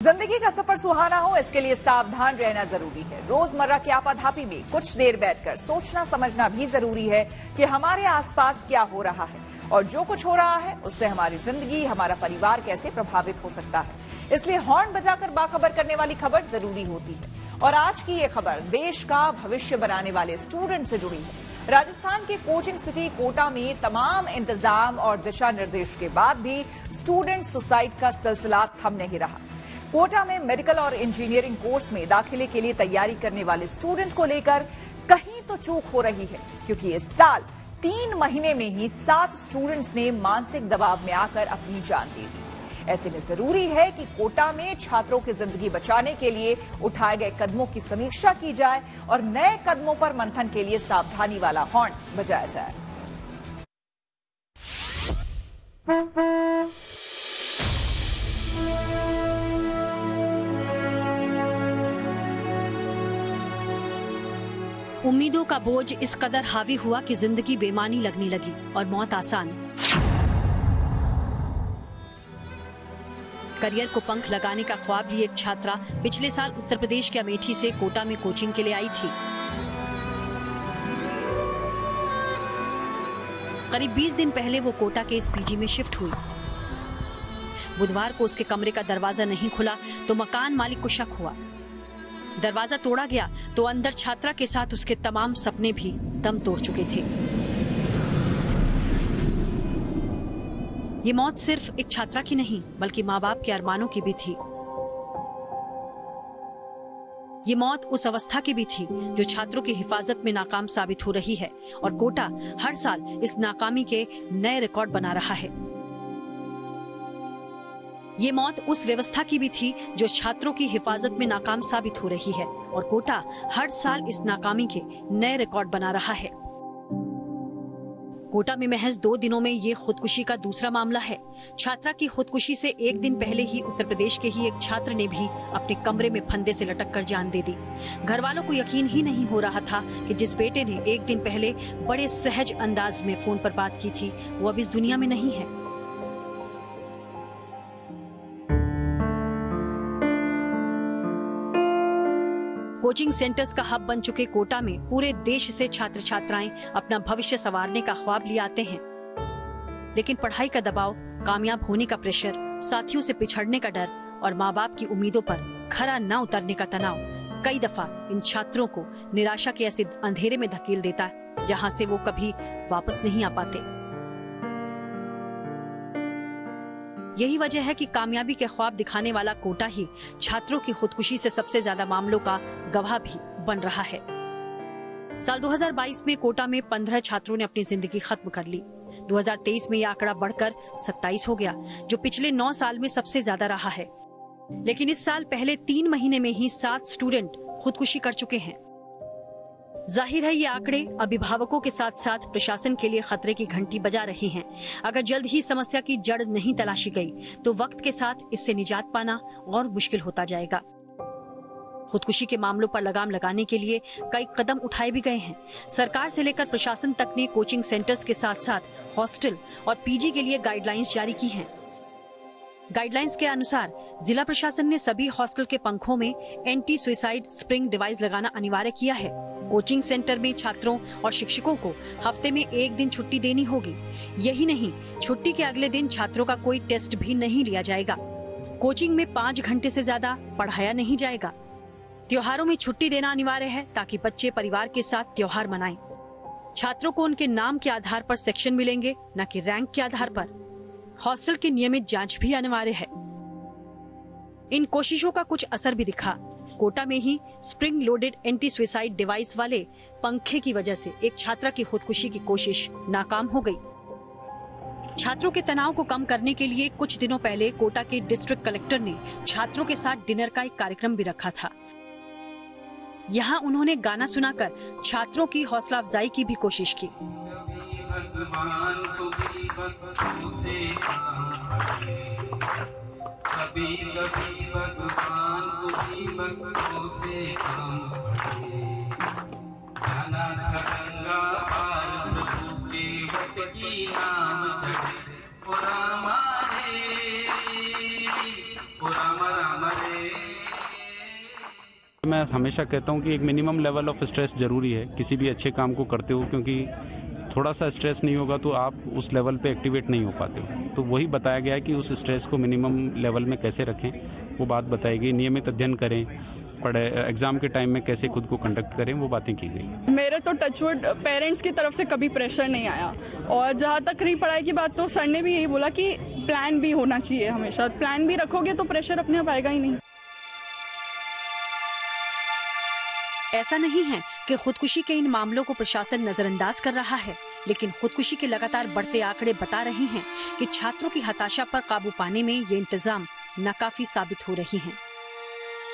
जिंदगी का सफर सुहाना हो, इसके लिए सावधान रहना जरूरी है। रोजमर्रा की आपाधापी में कुछ देर बैठकर सोचना समझना भी जरूरी है कि हमारे आसपास क्या हो रहा है और जो कुछ हो रहा है उससे हमारी जिंदगी, हमारा परिवार कैसे प्रभावित हो सकता है। इसलिए हॉर्न बजाकर बाखबर करने वाली खबर जरूरी होती है। और आज की ये खबर देश का भविष्य बनाने वाले स्टूडेंट से जुड़ी है। राजस्थान के कोचिंग सिटी कोटा में तमाम इंतजाम और दिशा निर्देश के बाद भी स्टूडेंट सुसाइड का सिलसिला थम नहीं रहा। कोटा में मेडिकल और इंजीनियरिंग कोर्स में दाखिले के लिए तैयारी करने वाले स्टूडेंट को लेकर कहीं तो चूक हो रही है, क्योंकि इस साल 3 महीने में ही 7 स्टूडेंट्स ने मानसिक दबाव में आकर अपनी जान दे दी। ऐसे में जरूरी है कि कोटा में छात्रों की जिंदगी बचाने के लिए उठाए गए कदमों की समीक्षा की जाए और नए कदमों पर मंथन के लिए सावधानी वाला हॉर्न बजाया जाए। उम्मीदों का बोझ इस कदर हावी हुआ कि जिंदगी बेमानी लगने लगी और मौत आसान। करियर को पंख लगाने का ख्वाब लिए एक छात्रा पिछले साल उत्तर प्रदेश के अमेठी से कोटा में कोचिंग के लिए आई थी। करीब 20 दिन पहले वो कोटा के इस पीजी में शिफ्ट हुई। बुधवार को उसके कमरे का दरवाजा नहीं खुला तो मकान मालिक को शक हुआ। दरवाजा तोड़ा गया तो अंदर छात्रा के साथ उसके तमाम सपने भी दम तोड़ चुके थे। ये मौत सिर्फ एक छात्रा की नहीं बल्कि माँ बाप के अरमानों की भी थी। ये मौत उस अवस्था की भी थी जो छात्रों की हिफाजत में नाकाम साबित हो रही है और कोटा हर साल इस नाकामी के नए रिकॉर्ड बना रहा है। ये मौत उस व्यवस्था की भी थी जो छात्रों की हिफाजत में नाकाम साबित हो रही है और कोटा हर साल इस नाकामी के नए रिकॉर्ड बना रहा है। कोटा में महज 2 दिनों में ये खुदकुशी का दूसरा मामला है। छात्रा की खुदकुशी से एक दिन पहले ही उत्तर प्रदेश के ही एक छात्र ने भी अपने कमरे में फंदे से लटक कर जान दे दी। घर वालों को यकीन ही नहीं हो रहा था कि जिस बेटे ने एक दिन पहले बड़े सहज अंदाज में फोन पर बात की थी वो अब इस दुनिया में नहीं है। कोचिंग सेंटर्स का हब बन चुके कोटा में पूरे देश से छात्र छात्राएं अपना भविष्य संवारने का ख्वाब लिए आते हैं, लेकिन पढ़ाई का दबाव, कामयाब होने का प्रेशर, साथियों से पिछड़ने का डर और माँ बाप की उम्मीदों पर खरा न उतरने का तनाव कई दफा इन छात्रों को निराशा के ऐसे अंधेरे में धकेल देता है जहाँ से वो कभी वापस नहीं आ पाते। यही वजह है कि कामयाबी के ख्वाब दिखाने वाला कोटा ही छात्रों की खुदकुशी से सबसे ज्यादा मामलों का गवाह भी बन रहा है। साल 2022 में कोटा में 15 छात्रों ने अपनी जिंदगी खत्म कर ली। 2023 में यह आंकड़ा बढ़कर 27 हो गया, जो पिछले 9 साल में सबसे ज्यादा रहा है। लेकिन इस साल पहले 3 महीने में ही 7 स्टूडेंट खुदकुशी कर चुके हैं। जाहिर है ये आंकड़े अभिभावकों के साथ साथ प्रशासन के लिए खतरे की घंटी बजा रही हैं। अगर जल्द ही समस्या की जड़ नहीं तलाशी गई तो वक्त के साथ इससे निजात पाना और मुश्किल होता जाएगा। खुदकुशी के मामलों पर लगाम लगाने के लिए कई कदम उठाए भी गए हैं। सरकार से लेकर प्रशासन तक ने कोचिंग सेंटर्स के साथ साथ हॉस्टल और पीजी के लिए गाइडलाइंस जारी की हैं। गाइडलाइंस के अनुसार जिला प्रशासन ने सभी हॉस्टल के पंखों में एंटी सुसाइड स्प्रिंग डिवाइस लगाना अनिवार्य किया है। कोचिंग सेंटर में छात्रों और शिक्षकों को हफ्ते में 1 दिन छुट्टी देनी होगी। यही नहीं, छुट्टी के अगले दिन छात्रों का कोई टेस्ट भी नहीं लिया जाएगा। कोचिंग में 5 घंटे से ज्यादा पढ़ाया नहीं जाएगा। त्योहारों में छुट्टी देना अनिवार्य है ताकि बच्चे परिवार के साथ त्योहार मनाएं। छात्रों को उनके नाम के आधार पर सेक्शन मिलेंगे, न कि रैंक के आधार पर। हॉस्टल की नियमित जांच भी अनिवार्य है। इन कोशिशों का कुछ असर भी दिखा। कोटा में ही spring loaded anti suicide device वाले पंखे की वजह से एक छात्रा की खुदकुशी की कोशिश नाकाम हो गई। छात्रों के तनाव को कम करने के लिए कुछ दिनों पहले कोटा के डिस्ट्रिक्ट कलेक्टर ने छात्रों के साथ डिनर का एक कार्यक्रम भी रखा था। यहाँ उन्होंने गाना सुनाकर छात्रों की हौसला अफजाई की भी कोशिश की। कभी कभी भगवान को भी भक्तों से काम पड़े। जाना था गंगा पार प्रभु के भक्त की नाम चढ़े। ओ राम रे, ओ राम राम रे। मैं हमेशा कहता हूँ कि एक मिनिमम लेवल ऑफ स्ट्रेस जरूरी है किसी भी अच्छे काम को करते हो, क्योंकि थोड़ा सा स्ट्रेस नहीं होगा तो आप उस लेवल पे एक्टिवेट नहीं हो पाते हो। तो वही बताया गया है कि उस स्ट्रेस को मिनिमम लेवल में कैसे रखें, वो बात बताई गई। नियमित अध्ययन करें, पढ़े, एग्जाम के टाइम में कैसे खुद को कंडक्ट करें, वो बातें की गई। मेरे तो टचवुड पेरेंट्स की तरफ से कभी प्रेशर नहीं आया, और जहाँ तक रही पढ़ाई की बात तो सर ने भी यही बोला कि प्लान भी होना चाहिए। हमेशा प्लान भी रखोगे तो प्रेशर अपने आप आएगा ही नहीं। ऐसा नहीं है कि खुदकुशी के इन मामलों को प्रशासन नजरअंदाज कर रहा है, लेकिन खुदकुशी के लगातार बढ़ते आंकड़े बता रहे हैं कि छात्रों की हताशा पर काबू पाने में ये इंतजाम नाकाफी साबित हो रही हैं।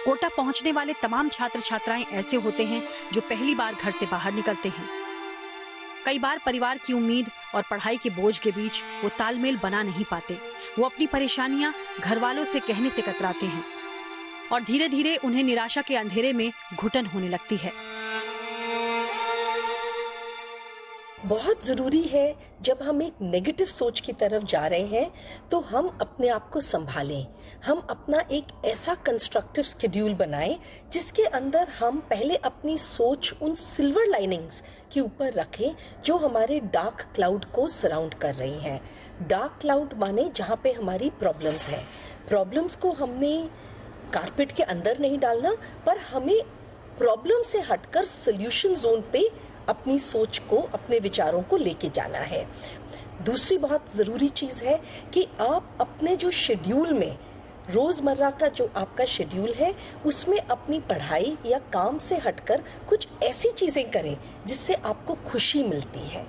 कोटा पहुंचने वाले तमाम छात्र छात्राएं ऐसे होते हैं जो पहली बार घर से बाहर निकलते हैं। कई बार परिवार की उम्मीद और पढ़ाई के बोझ के बीच वो तालमेल बना नहीं पाते। वो अपनी परेशानियां घर वालों से कहने से कतराते हैं और धीरे धीरे उन्हें निराशा के अंधेरे में घुटन होने लगती है। बहुत ज़रूरी है जब हम एक नेगेटिव सोच की तरफ जा रहे हैं तो हम अपने आप को संभालें। हम अपना एक ऐसा कंस्ट्रक्टिव शेड्यूल बनाएं जिसके अंदर हम पहले अपनी सोच उन सिल्वर लाइनिंग्स के ऊपर रखें जो हमारे डार्क क्लाउड को सराउंड कर रही हैं। डार्क क्लाउड माने जहाँ पे हमारी प्रॉब्लम्स हैं। प्रॉब्लम्स को हमने कारपेट के अंदर नहीं डालना, पर हमें प्रॉब्लम से हटकर सोल्यूशन जोन पे अपनी सोच को, अपने विचारों को लेके जाना है। दूसरी बहुत ज़रूरी चीज़ है कि आप अपने जो शेड्यूल में, रोज़मर्रा का जो आपका शेड्यूल है, उसमें अपनी पढ़ाई या काम से हटकर कुछ ऐसी चीज़ें करें जिससे आपको खुशी मिलती है।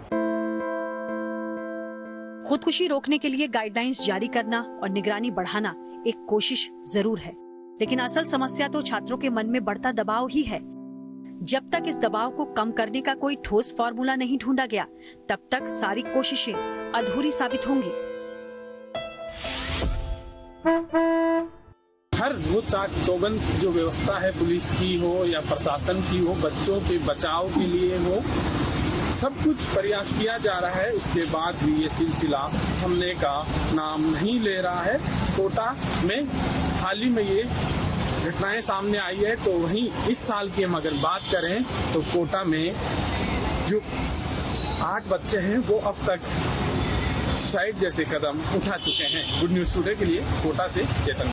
खुदकुशी रोकने के लिए गाइडलाइंस जारी करना और निगरानी बढ़ाना एक कोशिश जरूर है, लेकिन असल समस्या तो छात्रों के मन में बढ़ता दबाव ही है। जब तक इस दबाव को कम करने का कोई ठोस फॉर्मूला नहीं ढूंढा गया, तब तक सारी कोशिशें अधूरी साबित होंगी। हर वो चाक चौबंद जो व्यवस्था है, पुलिस की हो या प्रशासन की हो, बच्चों के बचाव के लिए हो, सब कुछ प्रयास किया जा रहा है। उसके बाद भी ये सिलसिला थमने का नाम नहीं ले रहा है। कोटा में हाल ही में ये घटनाएं सामने आई है, तो वहीं इस साल की हम अगर बात करें तो कोटा में जो 8 बच्चे हैं वो अब तक सुसाइड जैसे कदम उठा चुके हैं। गुड न्यूज टुडे के लिए कोटा से चेतन।